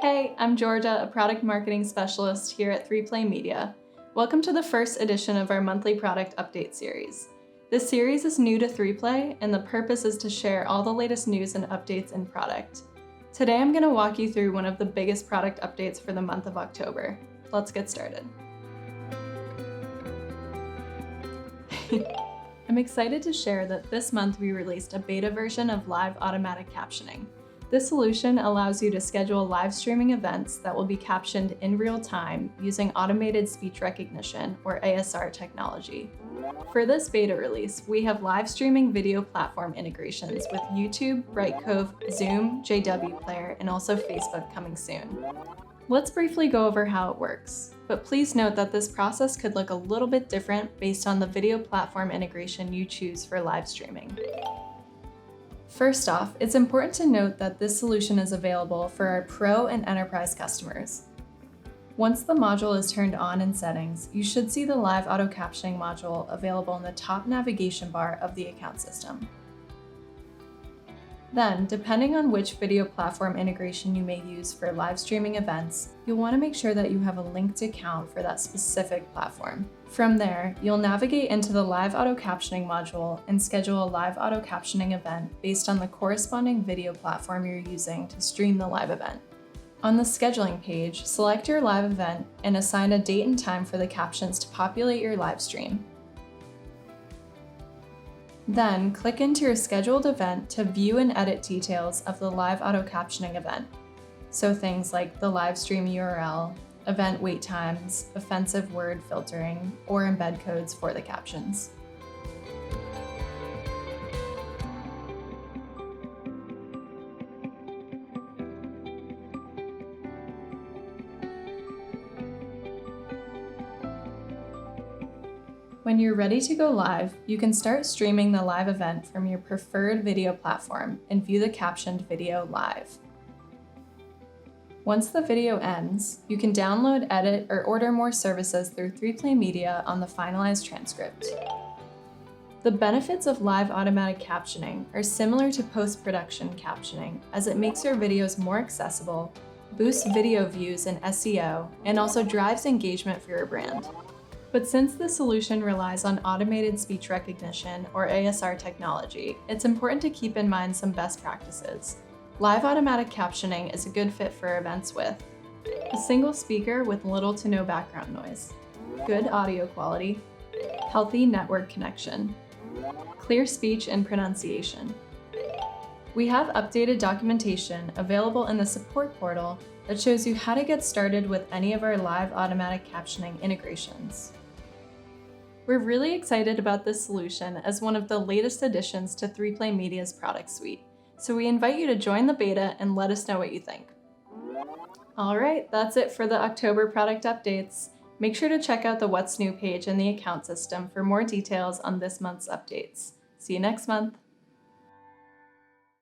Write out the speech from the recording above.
Hey, I'm Georgia, a product marketing specialist here at 3Play Media. Welcome to the first edition of our monthly product update series. This series is new to 3Play, and the purpose is to share all the latest news and updates in product. Today I'm going to walk you through one of the biggest product updates for the month of October. Let's get started. I'm excited to share that this month we released a beta version of Live Automatic Captioning. This solution allows you to schedule live streaming events that will be captioned in real time using automated speech recognition, or ASR technology. For this beta release, we have live streaming video platform integrations with YouTube, Brightcove, Zoom, JW Player, and also Facebook coming soon. Let's briefly go over how it works, but please note that this process could look a little bit different based on the video platform integration you choose for live streaming. First off, it's important to note that this solution is available for our Pro and Enterprise customers. Once the module is turned on in settings, you should see the Live Auto Captioning module available in the top navigation bar of the account system. Then, depending on which video platform integration you may use for live streaming events, you'll want to make sure that you have a linked account for that specific platform. From there, you'll navigate into the Live Auto Captioning module and schedule a Live Auto Captioning event based on the corresponding video platform you're using to stream the live event. On the scheduling page, select your live event and assign a date and time for the captions to populate your live stream. Then, click into your scheduled event to view and edit details of the Live Auto Captioning event. So things like the live stream URL, event wait times, offensive word filtering, or embed codes for the captions. When you're ready to go live, you can start streaming the live event from your preferred video platform and view the captioned video live. Once the video ends, you can download, edit, or order more services through 3Play Media on the finalized transcript. The benefits of live automatic captioning are similar to post-production captioning, as it makes your videos more accessible, boosts video views and SEO, and also drives engagement for your brand. But since the solution relies on automated speech recognition, or ASR technology, it's important to keep in mind some best practices. Live automatic captioning is a good fit for events with a single speaker with little to no background noise, good audio quality, healthy network connection, clear speech and pronunciation. We have updated documentation available in the support portal that shows you how to get started with any of our live automatic captioning integrations. We're really excited about this solution as one of the latest additions to 3Play Media's product suite, so we invite you to join the beta and let us know what you think. All right, that's it for the October product updates. Make sure to check out the What's New page in the account system for more details on this month's updates. See you next month.